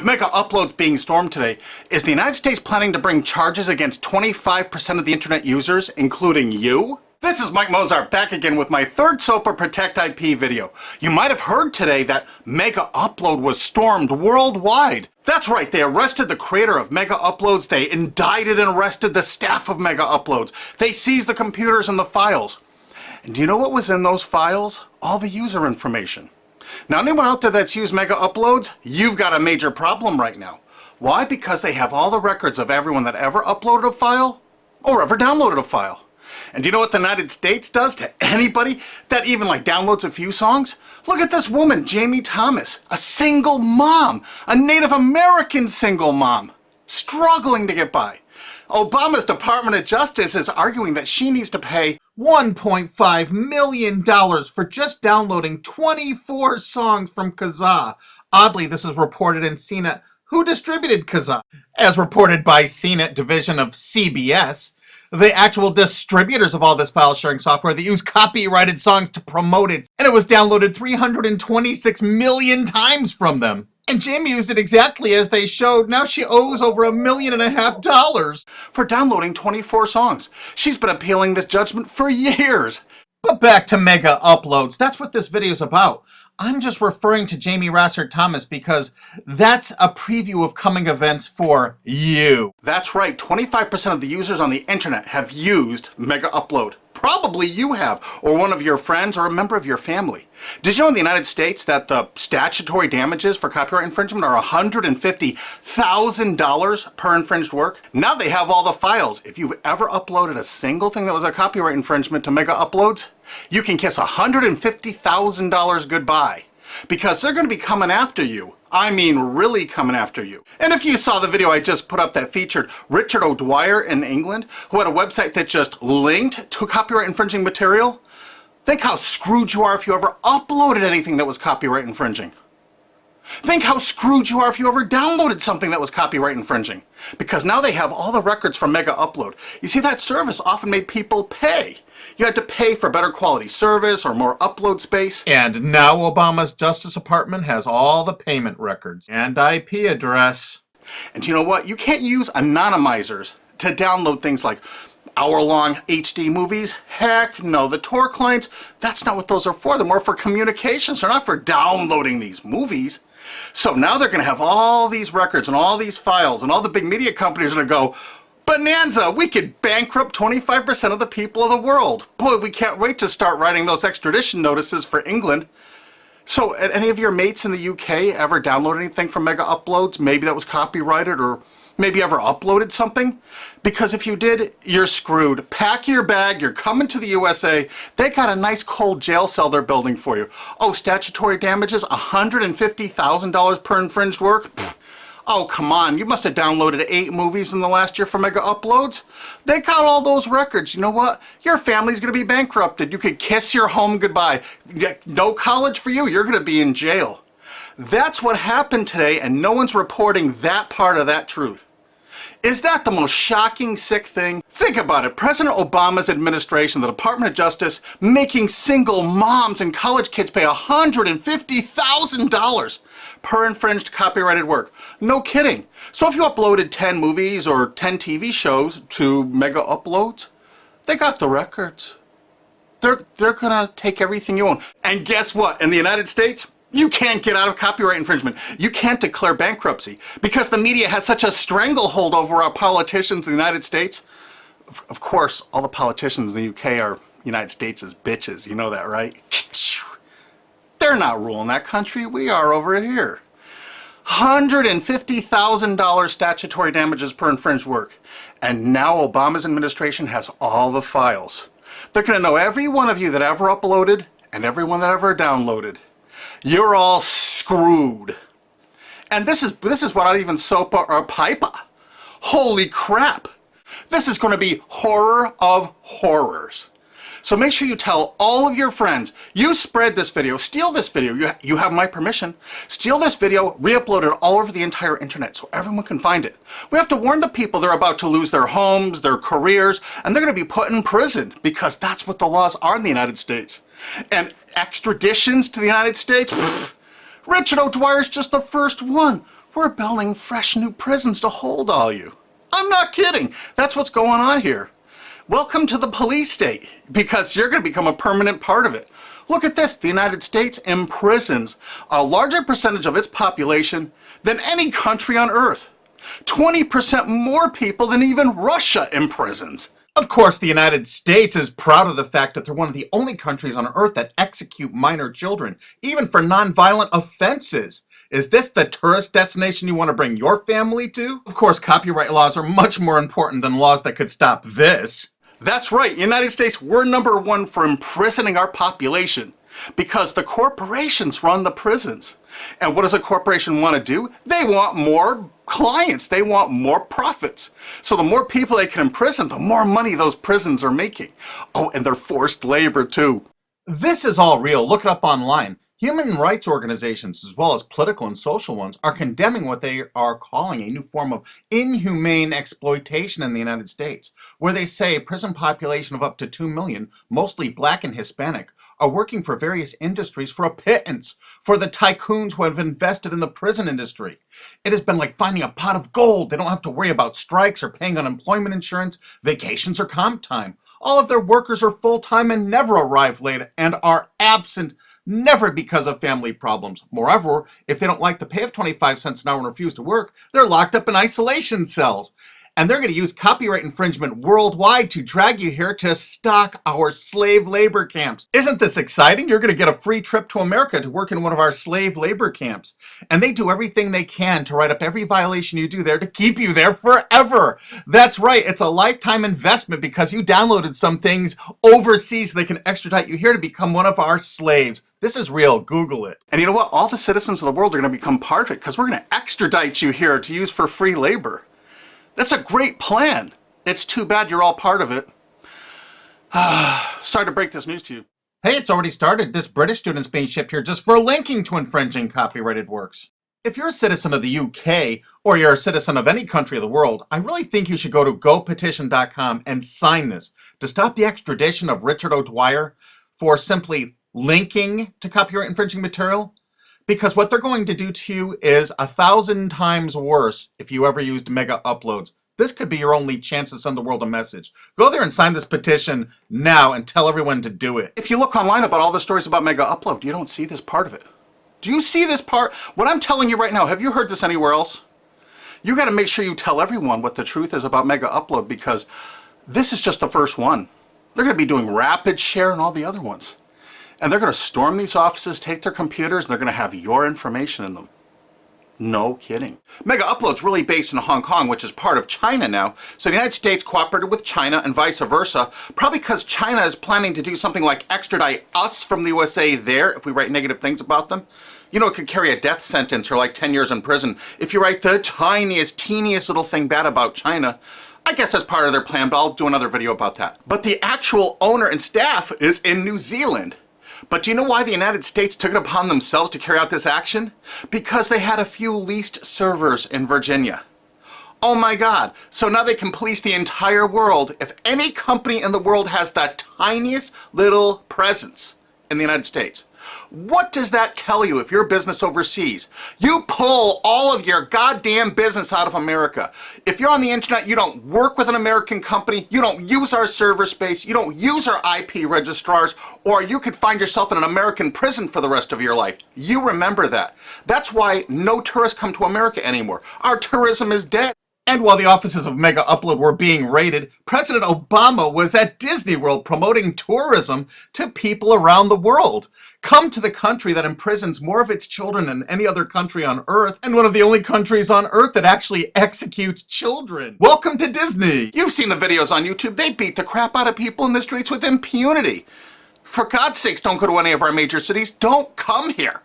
Mega Uploads being stormed today, is the United States planning to bring charges against 25% of the internet users, including you? This is Mike Mozart back again with my third SOPA Protect IP video. You might have heard today that Mega Upload was stormed worldwide. That's right, they arrested the creator of Mega Uploads, they indicted and arrested the staff of Mega Uploads, they seized the computers and the files. And do you know what was in those files? All the user information. Now, anyone out there that's used Mega Uploads, you've got a major problem right now. Why? Because they have all the records of everyone that ever uploaded a file or ever downloaded a file. And do you know what the United States does to anybody that even downloads a few songs? Look at this woman, Jamie Thomas, a single mom, a Native American single mom, struggling to get by. Obama's Department of Justice is arguing that she needs to pay $1.5 million for just downloading 24 songs from Kazaa. Oddly, this is reported in CNET. Who distributed Kazaa? As reported by CNET division of CBS, the actual distributors of all this file sharing software that use copyrighted songs to promote it. And it was downloaded 326 million times from them. And Jamie used it exactly as they showed. Now she owes over $1.5 million for downloading 24 songs. She's been appealing this judgment for years. But back to Mega Uploads. That's what this video is about. I'm just referring to Jamie Rassert Thomas because that's a preview of coming events for you. That's right, 25% of the users on the internet have used Mega Upload. Probably you have, or one of your friends, or a member of your family. Did you know in the United States that the statutory damages for copyright infringement are $150,000 per infringed work? Now they have all the files. If you've ever uploaded a single thing that was a copyright infringement to Mega Uploads, you can kiss $150,000 goodbye. Because they're going to be coming after you. I mean, really coming after you. And if you saw the video I just put up that featured Richard O'Dwyer in England, who had a website that just linked to copyright infringing material, think how screwed you are if you ever uploaded anything that was copyright infringing. Think how screwed you are if you ever downloaded something that was copyright infringing. Because now they have all the records from Mega Upload. You see, that service often made people pay. You had to pay for better quality service or more upload space. And now Obama's Justice Department has all the payment records and IP address. And you know what? You can't use anonymizers to download things like hour-long HD movies. Heck no, the Tor clients, that's not what those are for. They're more for communications. They're not for downloading these movies. So now they're going to have all these records and all these files, and all the big media companies are going to go, bonanza, we could bankrupt 25% of the people of the world. Boy, we can't wait to start writing those extradition notices for England. So, any of your mates in the UK ever download anything from Mega Uploads? Maybe that was copyrighted, or maybe ever uploaded something? Because if you did, you're screwed. Pack your bag, you're coming to the USA. They got a nice cold jail cell they're building for you. Oh, statutory damages, $150,000 per infringed work? Pfft. Oh, come on, you must have downloaded 8 movies in the last year for Mega Uploads. They got all those records. You know what? Your family's going to be bankrupted. You could kiss your home goodbye. No college for you. You're going to be in jail. That's what happened today, and no one's reporting that part of that truth. Is that the most shocking, sick thing? Think about it. President Obama's administration, the Department of Justice, making single moms and college kids pay $150,000 per infringed copyrighted work. No kidding. So if you uploaded 10 movies or 10 TV shows to Mega Uploads, they got the records. They're gonna take everything you own. And guess what? In the United States, you can't get out of copyright infringement. You can't declare bankruptcy because the media has such a stranglehold over our politicians in the United States. Of course, all the politicians in the UK are United States' bitches. You know that, right? They're not ruling that country. We are over here. $150,000 statutory damages per infringed work. And now Obama's administration has all the files. They're going to know every one of you that ever uploaded and everyone that ever downloaded. You're all screwed. And this is without even SOPA or PIPA. Holy crap. This is going to be horror of horrors. So make sure you tell all of your friends, you spread this video, steal this video, you have my permission, steal this video, re-upload it all over the entire internet so everyone can find it. We have to warn the people they're about to lose their homes, their careers, and they're going to be put in prison because that's what the laws are in the United States. And extraditions to the United States? Pfft, Richard O'Dwyer's just the first one. we're building fresh new prisons to hold all you. I'm not kidding. That's what's going on here. Welcome to the police state, because you're going to become a permanent part of it. Look at this. The United States imprisons a larger percentage of its population than any country on earth. 20% more people than even Russia imprisons. Of course, the United States is proud of the fact that they're one of the only countries on earth that execute minor children, even for nonviolent offenses. Is this the tourist destination you want to bring your family to? Of course, copyright laws are much more important than laws that could stop this. That's right, United States, we're number one for imprisoning our population because the corporations run the prisons. And what does a corporation want to do? They want more clients. They want more profits. So the more people they can imprison, the more money those prisons are making. Oh, and they're forced labor too. This is all real. Look it up online. Human rights organizations, as well as political and social ones, are condemning what they are calling a new form of inhumane exploitation in the United States, where they say a prison population of up to 2 million, mostly black and Hispanic, are working for various industries for a pittance for the tycoons who have invested in the prison industry. It has been like finding a pot of gold. They don't have to worry about strikes or paying unemployment insurance, vacations, or comp time. All of their workers are full-time and never arrive late and are absent, never because of family problems. Moreover, if they don't like the pay of 25 cents an hour and refuse to work, they're locked up in isolation cells. And they're going to use copyright infringement worldwide to drag you here to stock our slave labor camps. Isn't this exciting? You're going to get a free trip to America to work in one of our slave labor camps. And they do everything they can to write up every violation you do there to keep you there forever. That's right. It's a lifetime investment because you downloaded some things overseas so they can extradite you here to become one of our slaves. This is real. Google it. And you know what? All the citizens of the world are going to become part of it because we're going to extradite you here to use for free labor. That's a great plan. It's too bad you're all part of it. Sorry to break this news to you. Hey, it's already started. This British student's being shipped here just for linking to infringing copyrighted works. If you're a citizen of the UK, or you're a citizen of any country of the world, I really think you should go to gopetition.com and sign this to stop the extradition of Richard O'Dwyer for simply linking to copyright infringing material. Because what they're going to do to you is 1,000 times worse if you ever used Mega Uploads. This could be your only chance to send the world a message. Go there and sign this petition now and tell everyone to do it. If you look online about all the stories about Mega Upload, you don't see this part of it. Do you see this part? What I'm telling you right now, have you heard this anywhere else? You got to make sure you tell everyone what the truth is about Mega Upload because this is just the first one. They're going to be doing Rapid Share and all the other ones. And they're going to storm these offices, take their computers, and they're going to have your information in them. No kidding. Mega Upload's really based in Hong Kong, which is part of China now. So the United States cooperated with China and vice versa, probably because China is planning to do something like extradite us from the USA there if we write negative things about them. You know, it could carry a death sentence or like 10 years in prison if you write the tiniest, teeniest little thing bad about China. I guess that's part of their plan, but I'll do another video about that. But the actual owner and staff is in New Zealand. But do you know why the United States took it upon themselves to carry out this action? Because they had a few leased servers in Virginia. Oh my God. So now they can police the entire world if any company in the world has that tiniest little presence in the United States. What does that tell you if you're a business overseas? You pull all of your goddamn business out of America. If you're on the internet, you don't work with an American company, you don't use our server space, you don't use our IP registrars, or you could find yourself in an American prison for the rest of your life. You remember that. That's why no tourists come to America anymore. Our tourism is dead. And while the offices of Mega Upload were being raided, President Obama was at Disney World promoting tourism to people around the world. Come to the country that imprisons more of its children than any other country on earth, and one of the only countries on earth that actually executes children. Welcome to Disney. You've seen the videos on YouTube. They beat the crap out of people in the streets with impunity. For God's sakes, don't go to any of our major cities. Don't come here.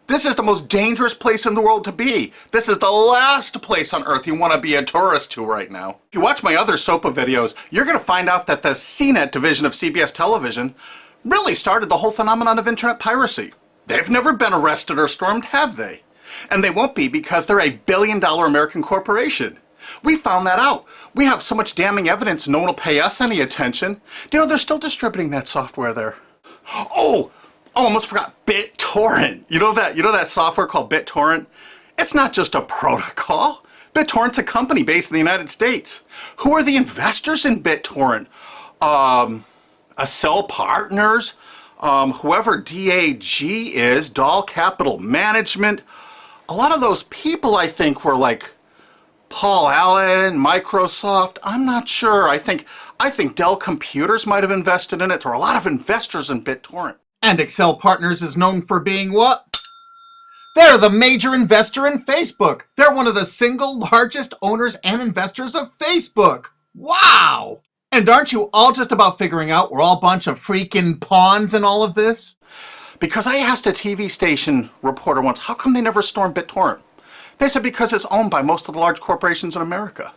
This is the most dangerous place in the world to be. This is the last place on earth you want to be a tourist to right now. If you watch my other SOPA videos, you're going to find out that the CNET division of CBS television really started the whole phenomenon of internet piracy. They've never been arrested or stormed, have they? And they won't be because they're $1 billion American corporation. We found that out. We have so much damning evidence no one will pay us any attention. You know, they're still distributing that software there. Oh, almost forgot BitTorrent. You know that software called BitTorrent? It's not just a protocol. BitTorrent's a company based in the United States. Who are the investors in BitTorrent? Accel Partners, whoever DAG is, Dahl Capital Management. A lot of those people, I think, were like Paul Allen, Microsoft. I'm not sure. I think Dell Computers might have invested in it. There are a lot of investors in BitTorrent. And Accel Partners is known for being what? They're the major investor in Facebook. They're one of the single largest owners and investors of Facebook. Wow! And aren't you all just about figuring out we're all a bunch of freaking pawns in all of this? Because I asked a TV station reporter once, how come they never stormed BitTorrent? They said because it's owned by most of the large corporations in America.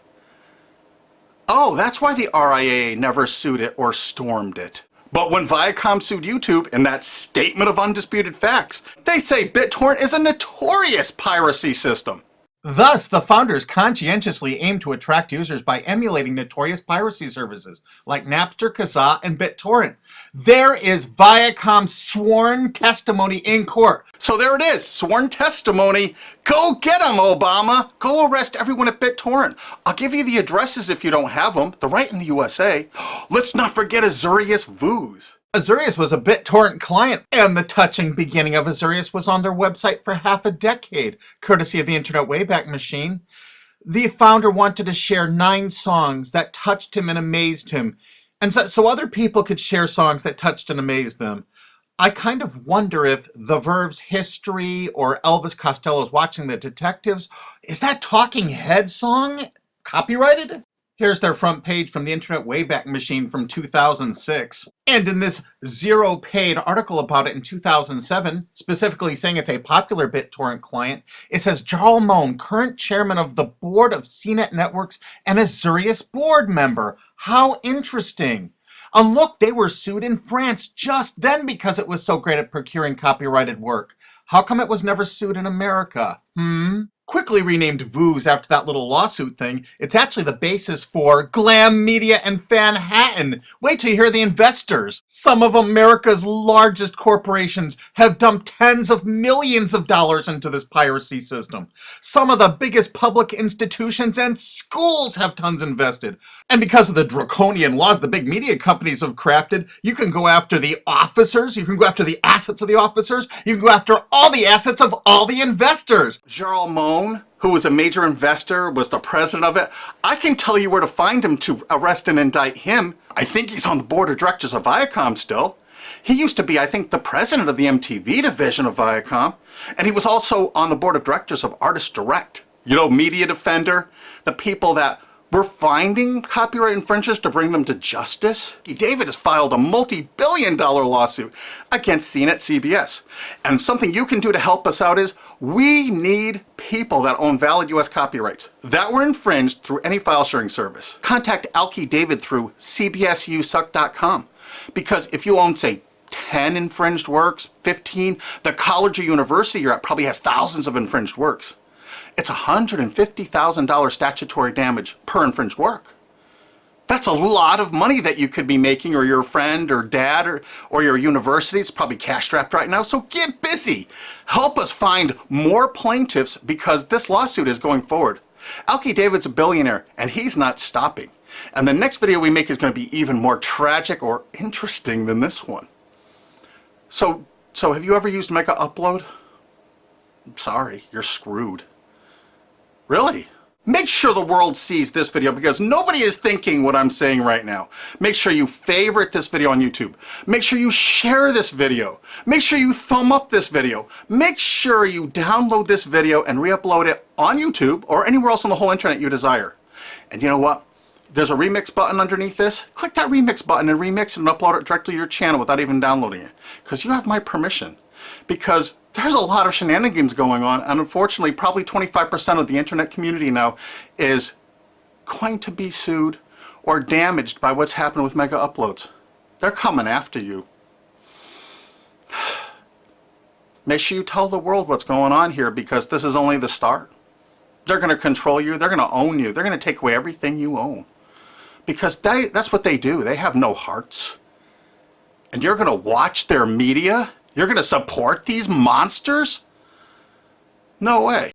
Oh, that's why the RIAA never sued it or stormed it. But when Viacom sued YouTube in that statement of undisputed facts, they say BitTorrent is a notorious piracy system. Thus, the founders conscientiously aim to attract users by emulating notorious piracy services like Napster, Kazaa, and BitTorrent. There is Viacom's sworn testimony in court. So there it is, sworn testimony. Go get them, Obama. Go arrest everyone at BitTorrent. I'll give you the addresses if you don't have them. They're right in the USA. Let's not forget Azurius Vooz. Azurius was a BitTorrent client, and the touching beginning of Azurius was on their website for half a decade, courtesy of the Internet Wayback Machine. The founder wanted to share 9 songs that touched him and amazed him, and so other people could share songs that touched and amazed them. I kind of wonder if The Verve's History or Elvis Costello's Watching the Detectives, is that Talking Head song copyrighted? Here's their front page from the Internet Wayback Machine from 2006. And in this zero paid article about it in 2007, specifically saying it's a popular BitTorrent client, it says Jarl Mohn, current chairman of the board of CNET Networks and Azurius board member. How interesting. And look, they were sued in France just then because it was so great at procuring copyrighted work. How come it was never sued in America? Quickly renamed Vooz after that little lawsuit thing, it's actually the basis for Glam Media and Fanhattan. Wait till you hear the investors. Some of America's largest corporations have dumped tens of millions of dollars into this piracy system. Some of the biggest public institutions and schools have tons invested. And because of the draconian laws the big media companies have crafted, you can go after the officers, you can go after the assets of the officers, you can go after all the assets of all the investors. Jarl Mohn, who was a major investor, was the president of it. I can tell you where to find him to arrest and indict him. I think he's on the board of directors of Viacom still. He used to be, I think, the president of the MTV division of Viacom. And he was also on the board of directors of Artist Direct. You know, Media Defender, the people that were finding copyright infringers to bring them to justice. David has filed a multi-billion-dollar lawsuit against CNET CBS. And something you can do to help us out is we need people that own valid US copyrights that were infringed through any file sharing service. Contact Alki David through cbsusuck.com, because if you own, say, 10 infringed works, 15, the college or university you're at probably has thousands of infringed works. It's $150,000 statutory damage per infringed work. That's a lot of money that you could be making, or your friend or dad or your university is probably cash strapped right now. So get busy. Help us find more plaintiffs because this lawsuit is going forward. Alki David's a billionaire and he's not stopping. And the next video we make is going to be even more tragic or interesting than this one. So have you ever used Mega Upload? I'm sorry, you're screwed. Really? Make sure the world sees this video because nobody is thinking what I'm saying right now. Make sure you favorite this video on YouTube. Make sure you share this video. Make sure you thumb up this video. Make sure you download this video and re-upload it on YouTube or anywhere else on the whole internet you desire. And you know what? There's a remix button underneath this. Click that remix button and remix it and upload it directly to your channel without even downloading it. Because you have my permission. Because there's a lot of shenanigans going on, and unfortunately probably 25% of the internet community now is going to be sued or damaged by what's happened with Mega Uploads. They're coming after you. Make sure you tell the world what's going on here because this is only the start. They're going to control you. They're going to own you. They're going to take away everything you own. Because that's what they do. They have no hearts. And you're going to watch their media? You're going to support these monsters? No way.